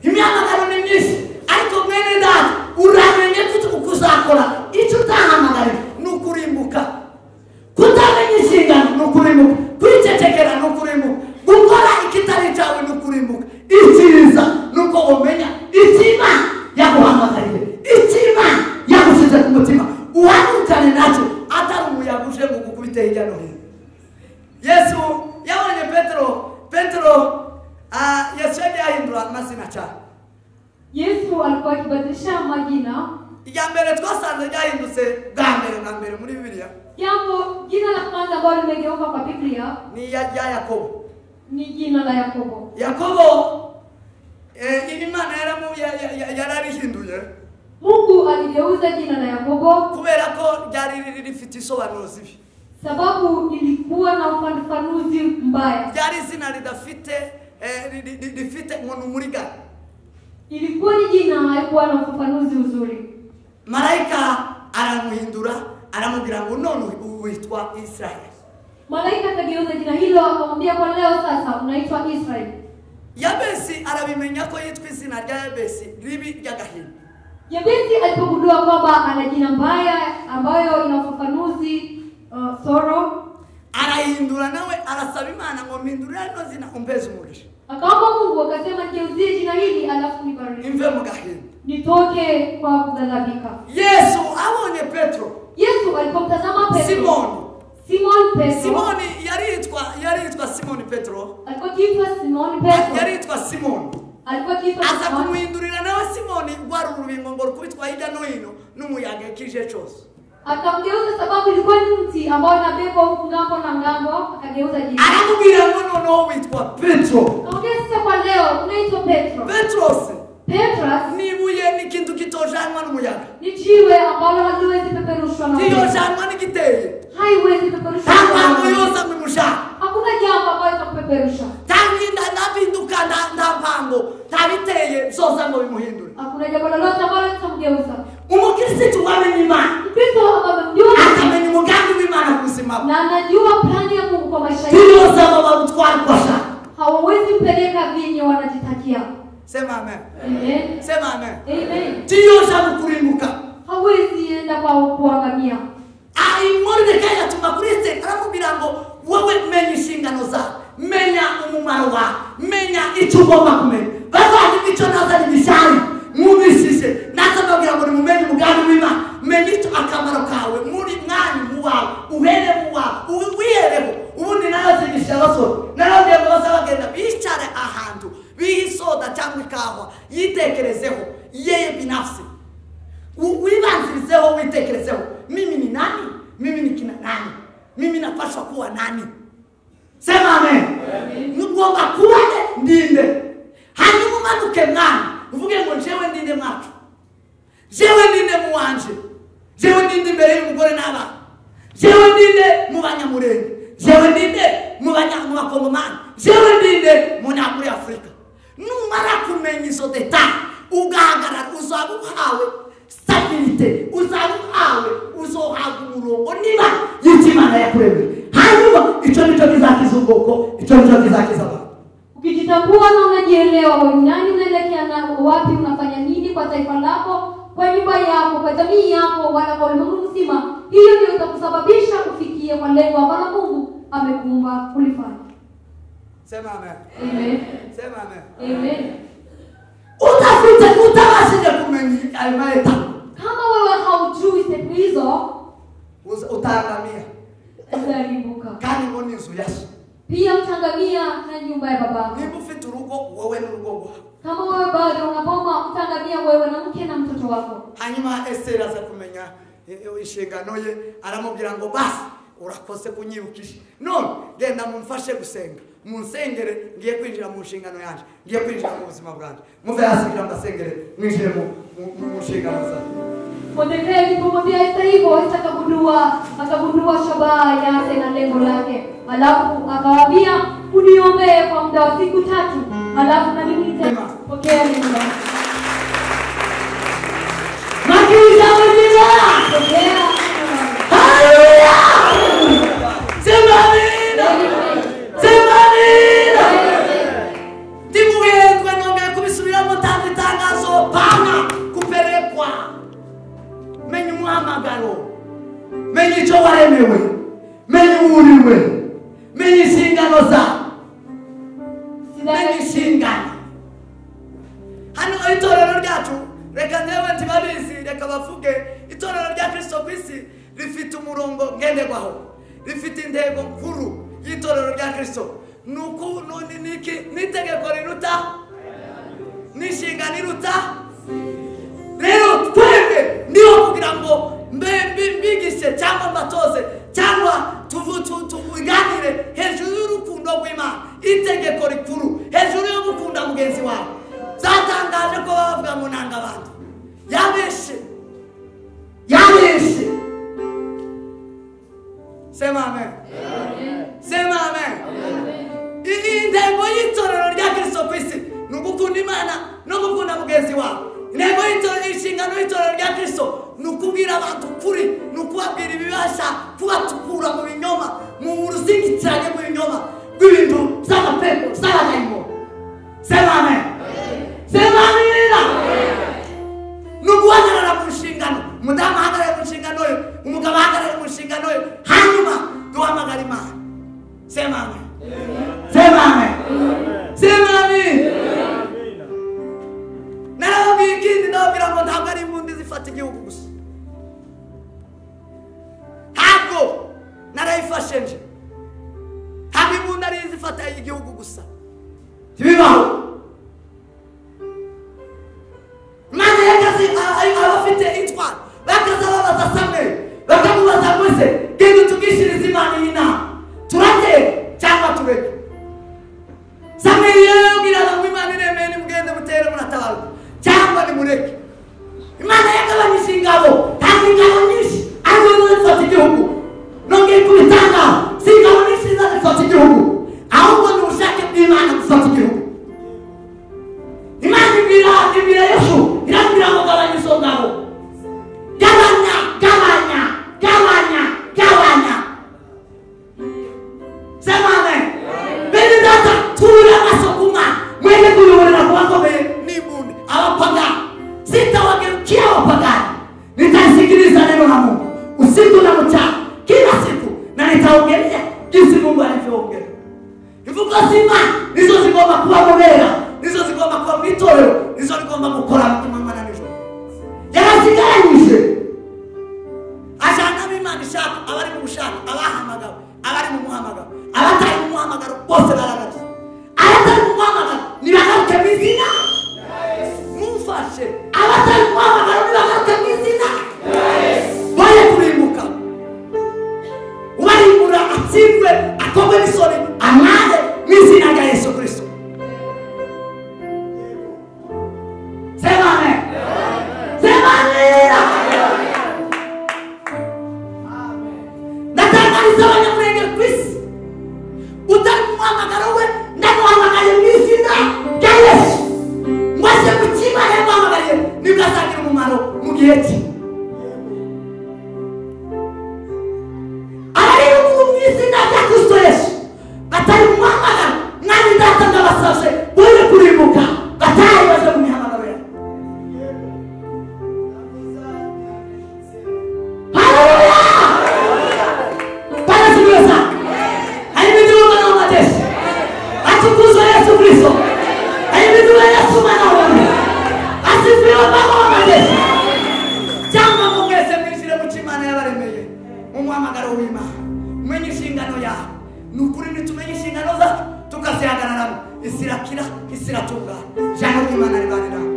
Imihamagaro ni myinshi ariko mwene data uramenye kuzakora icyo utahamagara n'ukurimbuka. Kutamenya inshingano n'ukurimbuka. Kwicecekera n'ukurimbuka. Gukora ikitari cyawe n'ukurimbuka. Icyiza nuko umenya icyima yaguhamagariye, icyima yagushyize ku mutima, uhanukane nacyo atari umuyaga uje ngo gukubite hirya no hino. Yesu yabonye Petero Yesu yahindura amazina cyane. Yesu alikuwa akibadilisha majina. Iya mbere twasanze yahindutse bwa mbere muri Bibiliya. Jambo jina la kwanza ambalo limegeuka kwa Biblia ni ya Yakobo. Ni jina la Yakobo. Yakobo Imana yararihinduye. Mungu aligeuza jina la Yakobo kubera ko ryari rifite isobanuro zibi. Sababu ilikuwa na ufafanuzi mbaya. Ryari izina rifite ngono muriga. Ilikuwa ni jina haikuwa na ufafanuzi uzuri. Malaika aramuhindura aramubwira ngo none witwa Israeli. Malaika akageuza jina hilo akamwambia kwa leo sasa unaitwa Israeli. Yabesi arabimenya ko yitwa izina rya Yabesi ribi ry'agahinda. Yabesi alipogundua kwamba ana jina mbaya ambayo ina ufafanuzi sorrow, arahindura nawe arasaba Imana ngo mpindurire no zina umpeze umugisha. Akaomba Mungu akasema nigeuzie jina hili alafu nibariki. Imve mu gahinda. Nitoke kwa kughadhabika. Yesu abonye Petro. Yesu alipomtazama Petro. Simon Petro. Simon yariitwa Simon Petro. Alikuwa kiitwa Simon Petro. Yariitwa Simon. Alikuwa kiitwa Simon. Asa kumuhindurira nawe Simon rwari urubingo ngo rukubitwa hirya no hino n'umuyaga kije cyose. Akamgeuza sababu ilikuwa ni mti ambao unabeba huku ngambo na ngambo, akageuza jina. Akamwambia ngono witwa Petro. Akamwambia sasa kwa leo unaitwa Petro. Petros. Nibuye ni kintu kitojanwa n'umuyaga. Ni jiwe ambalo haliwezi peperushwa na umuyaga. Kiyojanwa n'igiteye. Haiwezi peperushwa. Ntabwo yoza mwimusha. Hakuna jambo ambalo litakupeperusha. Tanginda ndapinduka ndampango tabiteye zoza ngo bimuhindure. Hakuna jambo lolote ambalo litamgeuza. Umukristo wamenye Imana. Kristo amemjua. Akamenya umugambi w'Imana ku buzima bwe. Na anajua plani ya Mungu kwa maisha yake. Tiyoza babutwara kwasha. Hawawezi mpeleka vinyo wanajitakia. Sema amen. Amen. Sema amen. Amen. Tiyoza kurimbuka. Hawezi enda kwa kuangamia. Mordecai atuma Kristo aramubwira ngo wowe menya inshingano zawe, menya umumaro wawe, menya icyo ugomba kumenya. Bavanye icyo nazanye bishari mubisise nasababwira ngo mumenye umugambi w'Imana, menya icyo akamaro kawe muri mwanya muwawe, uhere muwawe, uwihereho. Ubundi narazigisha abasore narabwiye ngo bazabagenda bicare ahantu bisoda cyangwa ikawa yitekerezeho yeye binafsi. Wibanzirizeho witekerezeho, mimi ni nani? Mimi ni kina nani? Mimi napaswa kuwa nani? Sema amen. Ngomba kuwa ndinde. Hanyuma umanuke mwana uvuge ngo jewe ndinde mwacu, jewe ndinde muwanje, jewe ndinde imbere y'umugore n'abana, jewe ndinde mu banyamurenge, jewe ndinde mu bakongomani, jewe ndinde mu muri Afurika. Numara kumenya izo detail ugahagarara uzaba uhawe stabilite, uzaba uhawe uzohabwa umurongo niba y'Imana yakuremeye. Hanyuma icyo nicyo kizakiza ubwoko, icyo nicyo kizakiza abantu. Ukijitambua na unajielewa wewe nani, unaelekea na wapi, unafanya nini kwa taifa lako, kwa nyumba yako, kwa jamii yako, wala kwa ulimwengu mzima, hiyo ndio itakusababisha kufikia kwa lengo ambalo Mungu amekuumba kulifanya. Sema amen. Amen. Sema amen. Amen. Utawasije kumenya almaeta. Kama wewe haujui step hizo, utaangamia. Utaribuka. Kandi ngo ni inzu yaso. Pia utangamia na nyumba ya babako. Niba ufite urugo wowe n'urugo rwawe. Kama wewe bado unapoma utangamia wewe na mke na mtoto wako. Hanyuma Esther aza kumenya inshingano ye, aramubwira ngo basi urakoze kunyibukisha. None genda mumfashe gusenga. Munsengere ngiye kwinjira mu nshingano yanje, ngiye kwinjira mu buzima bwanje. Muve hasigira mbasengere mwinjire mu nshingano zawe. Mordecai alipomwambia Esther hivyo, akagundua shabaha yake na lengo lake. Alafu akawaambia uniombee kwa muda wa siku 3, alafu na mimi nitapokea neno lako. Makiza wajira. Pokea. Haleluya. Sema amina. Sema amina. Timu yetu nongeye kubisubiramo umuhamagaro, menya icyo waremewe, menya uwuriwe, menya inshingano zawe, menya inshingano. Hano itorero ryacu reka ntewe ntibabizi reka bavuge itorero rya Kristo ku isi rifite umurongo ngenderwaho, rifite intego nkuru y'itorero rya Kristo. Nuko n'itegeko riruta n'inshingano iruta. Rero twebwe niho kugira ngo mbigishe cyangwa mbatoze cyangwa tuvuganire hejuru y'urukundo rw'Imana, itegeko rikuru hejuru yo gukunda mugenzi wawe. Zatangaje ko bavuga ngo nanga abantu yabeshe. Sema amen. Sema amen. Intego y'itorero rya Kristo ku isi ni ugukunda Imana no gukunda mugenzi wawe. Intego y'inshingano y'itorero rya Kristo ni ukubwira abantu ukuri, ni ukubabwira ibibasha kubatukura mu binyoma, mu ruzingitirane mu binyoma rw'ibintu by'amapepo by'abadayimoni. Sema amen. Sema amina. Ni uguhagarara mu nshingano, umudamu ahagarare mu nshingano ye, umugabo ahagarare mu nshingano ye, hanyuma duhamagara Imana. Sema amen. Sema amen. Sema amen. Narababwiye ikindi ndababwira ngo ntabwo ari imbundi zifata igihugu gusa. Ntabwo narayifashe nje. Ntabwo imbundi ari izifata igihugu gusa. Ntibibaho. Imana yakazi abafite intwaro bakaza babaza Samweli bakamubaza Mose, genda tugishirize Imana iyi nama turate cyangwa tureke. Samweli yabwiraga ngo Imana iremeye nimugende mutere muratabaruka cyangwa nimureke. Imana yagabanyije ingabo, ntabwo ingabo nyinshi arizo zifata igihugu. Nongeye kubitanga, si ingabo nyinshi zifata igihugu, ahubwo ni ubushake bw'Imana gufata igihugu. Imana ibwira Yesu, irabwira ngo gabanya izo ngabo. Gabanya. Sema amen. Bene data tura masokuma mwende kuyoborera kubakomeye n'imbunda abapagani. Sitawageukia wapagani, nitaisikiliza neno la Mungu usiku na mchana kila siku, na nitaongelea jinsi Mungu alivyoongea. Ivuga sima nizo zigomba kuba mubera, nizo zigomba kuba mitorero, nizo zigomba gukora mutima na nijo yarasigaranyije. Ashaka Imana ishaka abari mu bushaka, abahamagara, abari mu muhamagaro, abatari mu muhamagaro bose baragaze. Abatari mu muhamagaro nibagaruke mu izina mufashe, abatari mu muhamagaro nibagaruke mu izina boye kurimbuka. Uwarimbura atsindwe akomwe n'isoni amande mu izina rya Yesu Kristo. Sema amen. Sema amen. Natangariza abanyamurenge ku isi, utari mu muhamagaro we ndamuhamagaye mu izina rya Yesu. Mwese mutima yamuhamagariye nibwo azagira umumaro mu gihe cye. Abari mu izina rya Kristo Yesu batari mu muhamagaro, mwari data ndabasabye boye kurimbuka batari baje mu mihamagaro yawe. Umuhamagaro w'Imana, umenye inshingano yawe. Ni ukuri nitumenye inshingano zacu tukazihagararamo, isi irakira, isi iratungana. Ijambo ry'Imana ribanira.